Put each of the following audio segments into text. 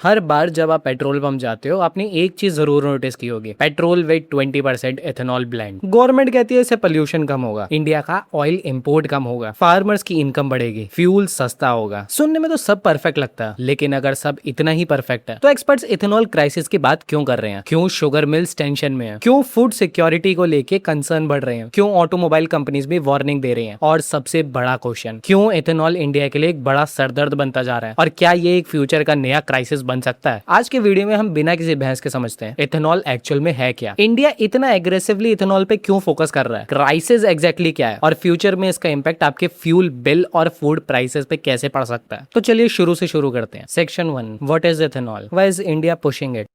हर बार जब आप petrol pump जाते हो आपने एक चीज जरूर नोटिस की होगी, petrol with 20% ethanol blend. Government कहती है इससे पोल्यूशन कम होगा, इंडिया का ऑयल इंपोर्ट कम होगा, फार्मर्स की इनकम बढ़ेगी, फ्यूल सस्ता होगा। सुनने में तो सब परफेक्ट लगता है, लेकिन अगर सब इतना ही परफेक्ट है तो एक्सपर्ट्स इथेनॉल क्राइसिस की बात क्यों कर रहे हैं? क्यों शुगर मिल्स टेंशन में है? क्यों फूड सिक्योरिटी को लेके कंसर्न बढ़ रहे हैं? क्यों ऑटोमोबाइल कंपनीज भी वार्निंग दे रही हैं? और सबसे बड़ा क्वेश्चन, क्यों इथेनॉल इंडिया के लिए एक बड़ा सरदर्द बनता जा रहा है? और क्या ये एक फ्यूचर का नया क्राइसिस बन सकता है? आज के वीडियो में हम बिना किसी बहस के समझते हैं इथेनॉल एक्चुअल में है क्या, इंडिया इतना एग्रेसिवली इथेनॉल पे क्यों फोकस कर रहा है, क्राइसिस एग्जैक्टली क्या है, और फ्यूचर में इसका इंपैक्ट आपके फ्यूल बिल और फूड प्राइसेस पे कैसे पड़ सकता है। तो चलिए शुरू से शुरू करते हैं। Section 1, what is ethanol, why is India pushing it.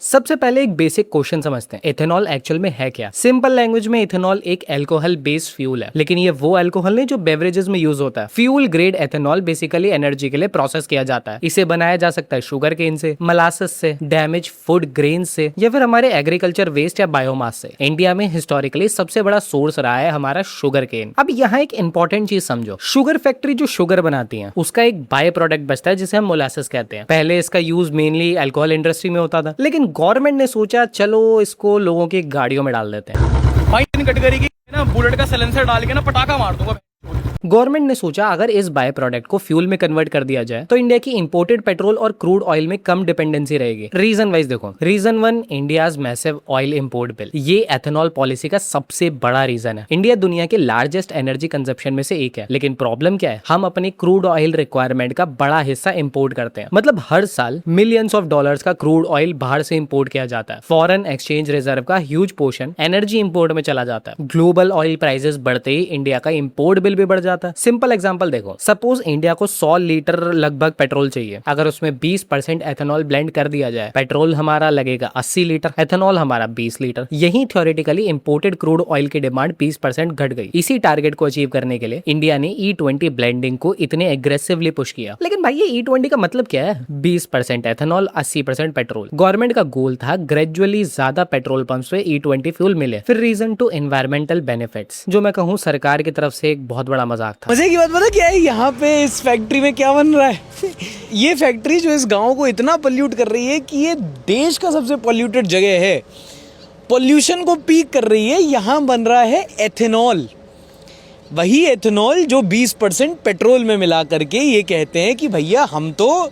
सबसे पहले एक बेसिक क्वेश्चन समझते हैं, इथेनॉल एक्चुअल में है क्या। सिंपल लैंग्वेज में इथेनॉल एक अल्कोहल बेस्ड फ्यूल है, लेकिन ये वो अल्कोहल नहीं जो बेवरेजेस में यूज होता है। Fuel grade ethanol basically energy के लिए प्रोसेस किया जाता है। इसे बनाया जा सकता है शुगर केन से, मोलासेस से, डैमेज फूड ग्रेन से, या फिर हमारे एग्रीकल्चर वेस्ट या बायोमास से। इंडिया में हिस्टोरिकली सबसे बड़ा सोर्स रहा है हमारा शुगर केन। अब यहाँ एक इंपॉर्टेंट चीज समझो, शुगर फैक्ट्री जो शुगर बनाती है उसका एक बाय प्रोडक्ट बचता है जिसे हम मोलासेस कहते हैं। पहले इसका यूज मेनली अल्कोहल इंडस्ट्री में होता था, लेकिन गवर्नमेंट ने सोचा चलो इसको लोगों की गाड़ियों में डाल देते हैं। भाई इन कैटेगरी की ना बुलेट का सिलेंसर डाल के ना पटाखा मार दूंगा। गवर्नमेंट ने सोचा अगर इस बाय प्रोडक्ट को फ्यूल में कन्वर्ट कर दिया जाए तो इंडिया की इंपोर्टेड पेट्रोल और क्रूड ऑयल में कम डिपेंडेंसी रहेगी। रीजन वाइज देखो, region 1, India's massive oil import bill. ये एथेनॉल पॉलिसी का सबसे बड़ा रीजन है। इंडिया दुनिया के लार्जेस्ट एनर्जी कंजप्शन में से एक है, लेकिन प्रॉब्लम क्या है, हम अपनी क्रूड ऑयल रिक्वायरमेंट का बड़ा हिस्सा इंपोर्ट करते हैं। मतलब हर साल मिलियंस ऑफ डॉलर्स का क्रूड ऑयल बाहर से इंपोर्ट किया जाता है। फॉरेन एक्सचेंज रिजर्व का ह्यूज पोर्शन एनर्जी इंपोर्ट में चला जाता है। ग्लोबल ऑयल प्राइसेस बढ़ते ही इंडिया का इंपोर्ट बिल भी बढ़ जाता है। सिंपल एग्जांपल देखो, सपोज इंडिया को 100 लीटर लगभग पेट्रोल चाहिए, अगर उसमें 20% एथेनॉल ब्लेंड कर दिया जाए, पेट्रोल हमारा लगेगा 80 लीटर, एथेनॉल हमारा 20 लीटर। यही थ्योरेटिकली इंपोर्टेड क्रूड ऑयल की डिमांड 20% घट गई। इसी टारगेट को अचीव करने के लिए इंडिया ने E20 ब्लेंडिंग को इतने एग्रेसिवली पुश किया। लेकिन भाई ये E20 का मतलब क्या है? 20% एथेनॉल, 80% पेट्रोल। गवर्नमेंट का गोल था ग्रेजुअली ज्यादा पेट्रोल पंप्स पे E20 फ्यूल मिले। फिर रीजन 2, एनवायरमेंटल बेनिफिट्स, जो मैं कहूँ सरकार की तरफ से एक बहुत बड़ा मजाक था। मजे की बात पता क्या है, यहाँ पे इस फैक्ट्री में क्या बन रहा है ये फैक्ट्री जो इस गांव को इतना पोल्यूट कर रही है कि ये देश का सबसे पोल्यूटेड जगह है, पोल्यूशन को पीक कर रही है। यहाँ बन रहा है एथेनॉल, वही एथेनॉल जो 20% पेट्रोल में मिला करके ये कहते हैं कि भैया हम तो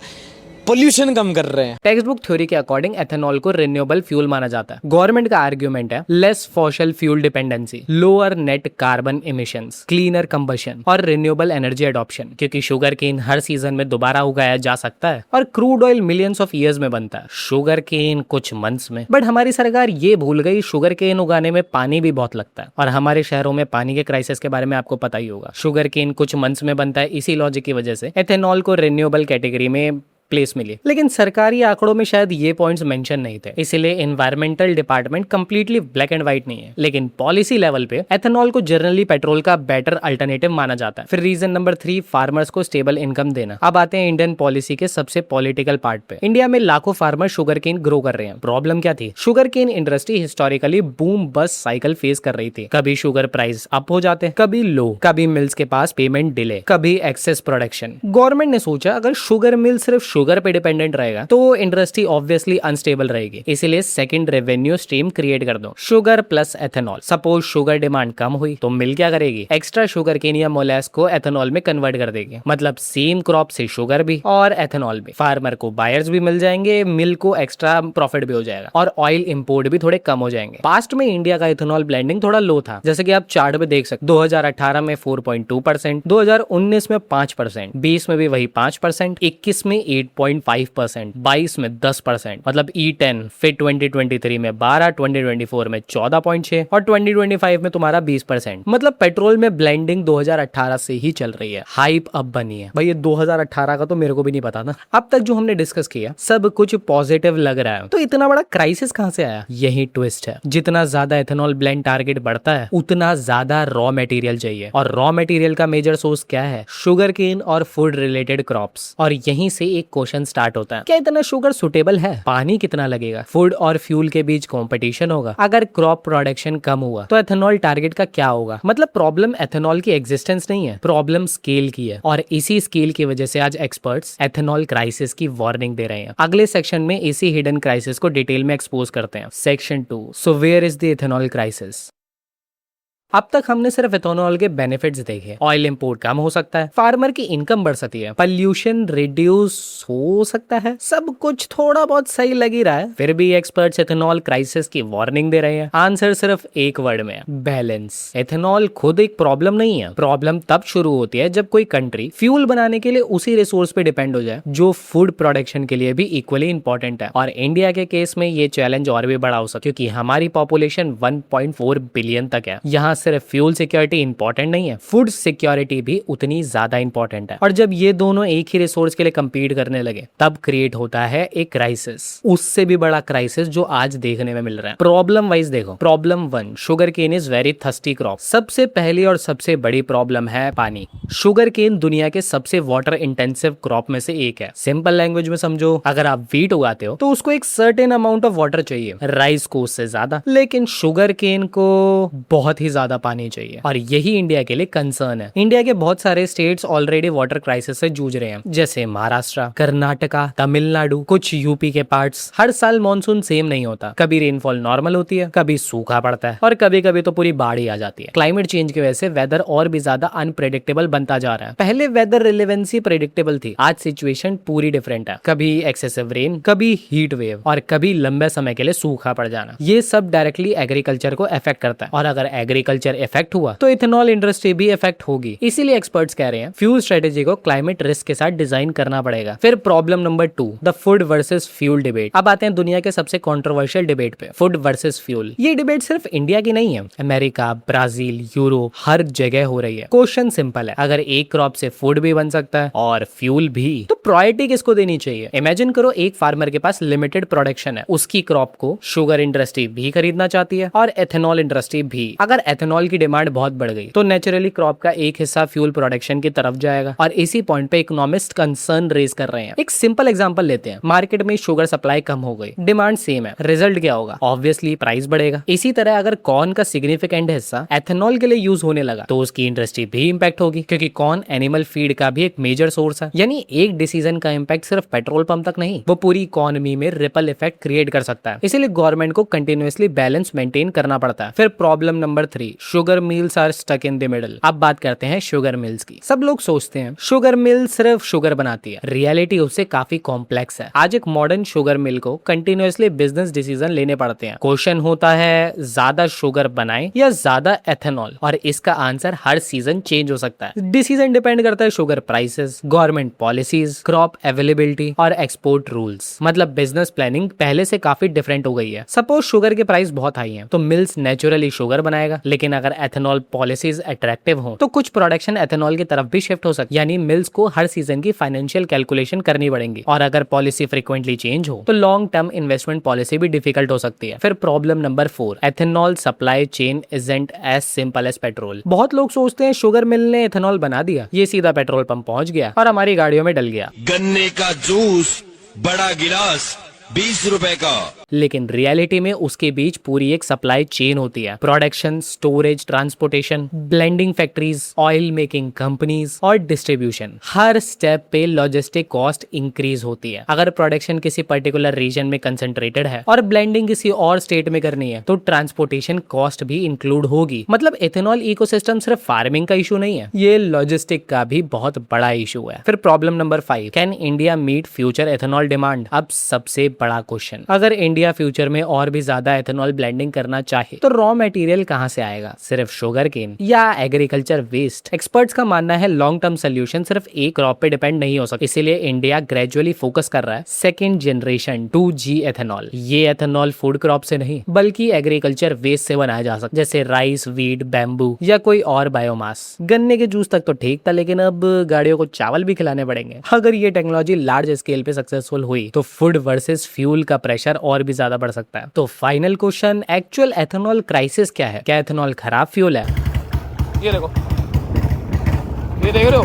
पोल्यूशन कम कर रहे हैं। टेक्स्ट बुक थ्योरी के अकॉर्डिंग एथेनॉल को रिन्यूएबल फ्यूल माना जाता है। गवर्नमेंट का आर्ग्यूमेंट है less fossil fuel dependency, lower net carbon emissions, cleaner combustion और रिन्यूएबल एनर्जी एडॉप्शन, क्योंकि शुगर केन हर सीजन में दोबारा उगाया जा सकता है और crude oil millions of years में बनता है, शुगर केन कुछ मंथ्स में। बट हमारी सरकार ये भूल गई शुगर केन उगाने में पानी भी बहुत लगता है, और हमारे शहरों में पानी के क्राइसिस के बारे में आपको पता ही होगा। शुगर केन कुछ मंथ्स में बनता है, इसी लॉजिक की वजह से एथेनॉल को रिन्यूएबल कैटेगरी में प्लेस मिली। लेकिन सरकारी आंकड़ों में शायद ये पॉइंट्स मेंशन नहीं थे, इसीलिए environmental department completely black and white नहीं है। लेकिन पॉलिसी लेवल पे एथेनॉल को जनरली पेट्रोल का बेटर अल्टरनेटिव माना जाता है। फिर रीजन नंबर 3, फार्मर्स को स्टेबल इनकम देना। अब आते हैं इंडियन पॉलिसी के सबसे पॉलिटिकल पार्ट पे। इंडिया में लाखों फार्मर शुगर केन ग्रो कर रहे हैं। प्रॉब्लम क्या थी? Sugar cane industry historically boom bust cycle face कर रही थी। कभी शुगर प्राइस अप हो जाते, कभी लो, कभी मिल्स के पास पेमेंट डिले, कभी एक्सेस प्रोडक्शन। गवर्नमेंट ने सोचा अगर शुगर मिल सिर्फ शुगर पे डिपेंडेंट रहेगा तो इंडस्ट्री ऑब्वियसली अनस्टेबल रहेगी, इसीलिए सेकंड रेवेन्यू स्ट्रीम क्रिएट कर दो, sugar plus ethanol. Suppose sugar demand कम हुई तो मिल क्या करेगी? एक्स्ट्रा शुगर केन या मोलास को एथेनॉल में कन्वर्ट कर देगी। मतलब सेम क्रॉप से शुगर भी और एथेनॉल भी, फार्मर को बायर्स भी मिल जाएंगे, मिल को एक्स्ट्रा प्रॉफिट भी हो जाएगा, और ऑयल इंपोर्ट भी थोड़े कम हो जाएंगे। पास्ट में इंडिया का एथेनॉल ब्लेंडिंग थोड़ा लो था, जैसे कि आप चार्ट पे देख सकते। 2018 में 4.2%, 2019 में 5%, 20 में भी वही 5%, 21 में 8.5%, 22 में 10%, मतलब E10। फिर 2023 में 12, 2024 में 14.6 और 2025 में तुम्हारा 20%। मतलब पेट्रोल में ब्लेंडिंग 2018 से ही चल रही है। हाइप अब बनी है भाई, ये 2018 का तो मेरे को भी नहीं पता था। अब तक जो हमने डिस्कस किया सब कुछ पॉजिटिव लग रहा है, तो इतना बड़ा क्राइसिस कहां से आया? यही ट्विस्ट है। जितना ज्यादा एथेनॉल ब्लेंड टारगेट बढ़ता है उतना ज्यादा रॉ मटेरियल चाहिए, और रॉ मटेरियल का मेजर सोर्स क्या है? शुगर केन और फूड रिलेटेड क्रॉप्स। और यहीं से एक क्वेश्चन स्टार्ट होता है, क्या इतना शुगर सुटेबल है? पानी कितना लगेगा? फूड और फ्यूल के बीच कंपटीशन होगा। अगर क्रॉप प्रोडक्शन कम हुआ तो एथेनॉल टारगेट का क्या होगा? मतलब प्रॉब्लम एथेनॉल की एग्जिस्टेंस नहीं है, प्रॉब्लम स्केल की है, और इसी स्केल की वजह से आज एक्सपर्ट्स एथेनॉल क्राइसिस की वार्निंग दे रहे हैं। अगले सेक्शन में इसी हिडन क्राइसिस को डिटेल में एक्सपोज करते हैं। Section 2, so where is the ethanol crisis. अब तक हमने सिर्फ एथेनॉल के बेनिफिट्स देखे। ऑयल इंपोर्ट कम हो सकता है, फार्मर की इनकम बढ़ सकती है, पॉल्यूशन रिड्यूस हो सकता है, सब कुछ थोड़ा बहुत सही लग ही रहा है। फिर भी एक्सपर्ट्स एथेनॉल क्राइसिस की वार्निंग दे रहे हैं। आंसर सिर्फ एक वर्ड में है, बैलेंस। एथेनॉल खुद एक प्रॉब्लम नहीं है, प्रॉब्लम तब शुरू होती है जब कोई कंट्री फ्यूल बनाने के लिए उसी रिसोर्स पे डिपेंड हो जाए जो फूड प्रोडक्शन के लिए भी इक्वली इंपॉर्टेंट है। और इंडिया के केस में ये चैलेंज और भी बड़ा हो सकता है, क्योंकि हमारी पॉपुलेशन 1.4 बिलियन तक है। यहाँ सिर्फ फ्यूल सिक्योरिटी इंपॉर्टेंट नहीं है, फूड सिक्योरिटी भी उतनी ज्यादा इंपॉर्टेंट है। और जब ये दोनों एक ही रिसोर्स के लिए कंपीट करने लगे तब क्रिएट होता है एक क्राइसिस, उससे भी बड़ा क्राइसिस जो आज देखने में मिल रहा है। प्रॉब्लम वाइज देखो, problem 1, sugar cane is very thirsty crop. सबसे पहली और सबसे बड़ी प्रॉब्लम है पानी। शुगर केन दुनिया के सबसे वाटर इंटेंसिव क्रॉप में से एक है। सिंपल लैंग्वेज में समझो, अगर आप व्हीट उगाते हो तो उसको एक सर्टेन अमाउंट ऑफ वाटर चाहिए, राइस को उससे ज्यादा, लेकिन शुगर केन को बहुत ही ज्यादा पानी चाहिए। और यही इंडिया के लिए कंसर्न है। इंडिया के बहुत सारे स्टेट्स ऑलरेडी वाटर क्राइसिस से जूझ रहे हैं, जैसे महाराष्ट्र, कर्नाटका, तमिलनाडु, कुछ यूपी के पार्ट्स। हर साल मॉनसून सेम नहीं होता, कभी रेनफॉल नॉर्मल होती है, कभी सूखा पड़ता है, और कभी कभी तो पूरी बाढ़ ही आ जाती है। क्लाइमेट चेंज की वजह से वेदर और भी ज्यादा अनप्रेडिक्टेबल बनता जा रहा है। पहले वेदर रिलेवेंसी प्रेडिक्टेबल थी, आज सिचुएशन पूरी डिफरेंट है। कभी एक्सेसिव रेन, कभी हीट वेव, और कभी लंबे समय के लिए सूखा पड़ जाना। ये सब डायरेक्टली एग्रीकल्चर को अफेक्ट करता है, और अगर एग्रीकल्चर इफेक्ट हुआ तो इथेनॉल इंडस्ट्री भी इफेक्ट होगी। इसीलिए एक्सपर्ट्स कह रहे हैं फ्यूल स्ट्रेटेजी को क्लाइमेट रिस्क के साथ डिजाइन करना पड़ेगा। फिर problem number 2, the food versus fuel debate. अब आते हैं दुनिया के सबसे कंट्रोवर्शियल डिबेट पे, फूड वर्सेस फ्यूल। ये डिबेट सिर्फ इंडिया की नहीं है, अमेरिका, ब्राजील, यूरोप, हर जगह हो रही है। क्वेश्चन सिंपल है, अगर एक क्रॉप से फूड भी बन सकता है और फ्यूल भी, तो प्रायोरिटी किसको देनी चाहिए? इमेजिन करो, एक फार्मर के पास लिमिटेड प्रोडक्शन है, उसकी क्रॉप को शुगर इंडस्ट्री भी खरीदना चाहती है और एथेनॉल इंडस्ट्री भी। अगर एथेनॉल की डिमांड बहुत बढ़ गई तो नेचुरली क्रॉप का एक हिस्सा फ्यूल प्रोडक्शन की तरफ जाएगा, और इसी पॉइंट पे इकोनॉमिस्ट कंसर्न रेज कर रहे हैं। एक सिंपल एग्जांपल लेते हैं, मार्केट में शुगर सप्लाई कम हो गई, डिमांड सेम है, रिजल्ट क्या होगा? ऑब्वियसली प्राइस बढ़ेगा। इसी तरह अगर कॉर्न का सिग्निफिकेंट हिस्सा एथेनॉल के लिए यूज होने लगा तो उसकी इंडस्ट्री भी इंपैक्ट होगी, क्योंकि कॉर्न एनिमल फीड का भी एक मेजर सोर्स है। यानी एक डिसीजन का इंपैक्ट सिर्फ पेट्रोल पंप तक नहीं, वो पूरी इकोनॉमी में रिपल इफेक्ट क्रिएट कर सकता है। इसीलिए गवर्नमेंट को कंटिन्यूअसली बैलेंस मेंटेन करना पड़ता है। फिर problem number 3, sugar mills are stuck in the middle. अब बात करते हैं शुगर मिल्स की। सब लोग सोचते हैं शुगर मिल सिर्फ शुगर बनाती है, रियलिटी उससे काफी कॉम्प्लेक्स है। आज एक मॉडर्न शुगर मिल को कंटिन्यूअसली बिजनेस डिसीजन लेने पड़ते हैं। क्वेश्चन होता है, ज्यादा शुगर बनाएं या ज्यादा एथेनॉल? और इसका आंसर हर सीजन चेंज हो सकता है। डिसीजन डिपेंड करता है sugar prices, government policies, crop availability और एक्सपोर्ट रूल्स। मतलब बिजनेस प्लानिंग पहले से काफी डिफरेंट हो गई है। सपोज शुगर के प्राइस बहुत हाई है तो मिल्स नेचुरली शुगर बनाएगा, लेकिन अगर एथेनॉल पॉलिसीज अट्रैक्टिव हो तो कुछ प्रोडक्शन एथेनॉल की तरफ भी शिफ्ट हो सकती है। यानी मिल्स को हर सीजन की फाइनेंशियल कैलकुलेशन करनी पड़ेगी, और अगर पॉलिसी फ्रीक्वेंटली चेंज हो तो लॉन्ग टर्म इन्वेस्टमेंट पॉलिसी भी डिफिकल्ट हो सकती है। फिर problem number 4, ethanol supply chain isn't as simple as petrol. बहुत लोग सोचते हैं शुगर मिल ने एथेनॉल बना दिया, ये सीधा पेट्रोल पंप पहुंच गया और हमारी गाड़ियों में डल गया। गन्ने का जूस बड़ा गिलास 20 रुपए का। लेकिन रियलिटी में उसके बीच पूरी एक सप्लाई चेन होती है, production, storage, transportation, blending factories, oil making companies और डिस्ट्रीब्यूशन। हर स्टेप पे लॉजिस्टिक कॉस्ट इंक्रीज होती है। अगर प्रोडक्शन किसी पर्टिकुलर रीजन में कंसंट्रेटेड है और ब्लेंडिंग किसी और स्टेट में करनी है तो ट्रांसपोर्टेशन कॉस्ट भी इंक्लूड होगी। मतलब एथेनॉल इकोसिस्टम सिर्फ फार्मिंग का इशू नहीं है, ये लॉजिस्टिक का भी बहुत बड़ा इशू है। फिर problem number 5, can India meet future ethanol demand? अब सबसे बड़ा क्वेश्चन, अगर इंडिया फ्यूचर में और भी ज्यादा एथेनॉल ब्लेंडिंग करना चाहे तो रॉ मटेरियल कहां से आएगा? सिर्फ शुगर केन या एग्रीकल्चर वेस्ट? एक्सपर्ट्स का मानना है लॉन्ग टर्म सोल्यूशन सिर्फ एक क्रॉप पे डिपेंड नहीं हो सकता। इसीलिए इंडिया ग्रेजुअली फोकस कर रहा है सेकंड जनरेशन 2G एथेनॉल। ये एथेनॉल फूड क्रॉप से नहीं बल्कि एग्रीकल्चर वेस्ट से बनाया जा सकता है, जैसे राइस, वीट, बैम्बू या कोई और बायोमास। गन्ने के जूस तक तो ठीक था, लेकिन अब गाड़ियों को चावल भी खिलाने पड़ेंगे। अगर ये टेक्नोलॉजी लार्ज स्केल पे सक्सेसफुल हुई तो फूड वर्सेस फ्यूल का प्रेशर और भी ज्यादा बढ़ सकता है। तो final question, actual ethanol crisis क्या है? क्या एथेनॉल खराब फ्यूल है? ये देखो, ये देख रहे हो,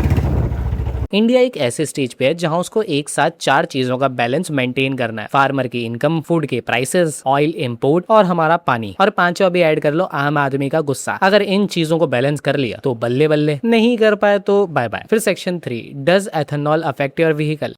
इंडिया एक ऐसे स्टेज पे है जहां उसको एक साथ 4 चीजों का बैलेंस मेंटेन करना है। फार्मर की इनकम, फूड के प्राइसेस, ऑयल इंपोर्ट और हमारा पानी, और 5वां भी ऐड कर लो आम आदमी का गुस्सा। अगर इन चीजों को बैलेंस कर लिया तो बल्ले बल्ले, नहीं कर पाए तो बाय बाय। फिर section 3, does ethanol affect your vehicle.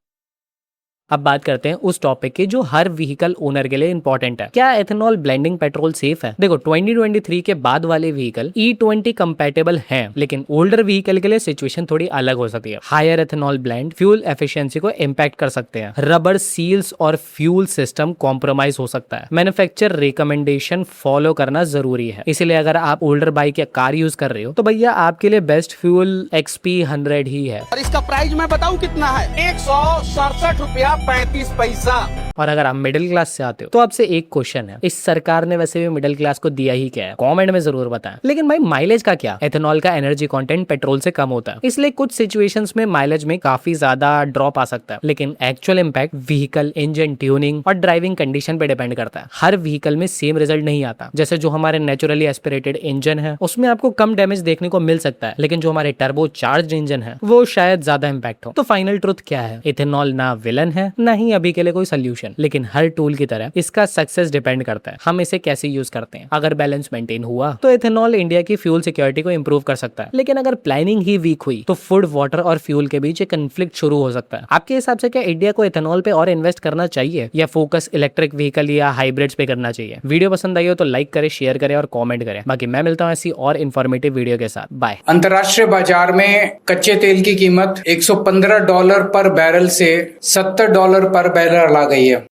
अब बात करते हैं उस टॉपिक की जो हर व्हीकल ओनर के लिए इंपॉर्टेंट है। क्या एथेनॉल ब्लेंडिंग पेट्रोल सेफ है? देखो 2023 के बाद वाले व्हीकल E20 कंपैटिबल हैं, लेकिन ओल्डर व्हीकल के लिए सिचुएशन थोड़ी अलग हो सकती है। Higher ethanol blend fuel efficiency को इम्पैक्ट कर सकते हैं। रबर सील्स और फ्यूल सिस्टम कॉम्प्रोमाइज हो सकता है। मैन्युफैक्चरर रिकमेंडेशन फॉलो करना जरूरी है। इसलिए अगर आप ओल्डर बाइक या कार यूज कर रहे हो तो भैया आपके लिए बेस्ट फ्यूल XP100 ही है। और इसका प्राइस मैं बताऊं कितना है, 167 रुपया 35 पैसा। और अगर आप मिडिल क्लास से आते हो तो आपसे एक क्वेश्चन है, इस सरकार ने वैसे भी मिडिल क्लास को दिया ही क्या है? कमेंट में जरूर बताएं। लेकिन भाई माइलेज का क्या? एथेनॉल का एनर्जी कंटेंट पेट्रोल से कम होता है, इसलिए कुछ सिचुएशंस में माइलेज में काफी ज्यादा ड्रॉप आ सकता है। लेकिन actual impact vehicle, engine tuning और ड्राइविंग कंडीशन पे डिपेंड करता है। हर व्हीकल में सेम रिजल्ट नहीं आता। जैसे जो हमारे नेचुरली एस्पिरेटेड इंजन है उसमें आपको कम डैमेज देखने को मिल सकता है, लेकिन जो हमारे टर्बो चार्ज इंजन है वो शायद ज्यादा इंपैक्ट हो। तो फाइनल ट्रुथ क्या है? एथेनॉल ना विलन है ना ही अभी के लिए कोई सोल्यूशन, लेकिन हर टूल की तरह इसका सक्सेस डिपेंड करता है हम इसे कैसे यूज करते हैं। अगर बैलेंस मेंटेन हुआ तो एथेनॉल इंडिया की फ्यूल सिक्योरिटी को इंप्रूव कर सकता है, लेकिन अगर प्लानिंग ही वीक हुई तो फूड, वाटर और फ्यूल के बीच एक कंफ्लिक्ट शुरू हो सकता है। आपके हिसाब से क्या इंडिया को एथेनॉल पे और इन्वेस्ट करना चाहिए या फोकस इलेक्ट्रिक व्हीकल या हाइब्रिड्स पे करना चाहिए? वीडियो पसंद आई हो तो लाइक करें, शेयर करें और कॉमेंट करें। बाकी मैं मिलता हूँ ऐसी और इन्फॉर्मेटिव वीडियो के साथ। बाय। अंतर्राष्ट्रीय बाजार में कच्चे तेल की कीमत $115 पर बैरल से $70 पर बैरल आ गई है।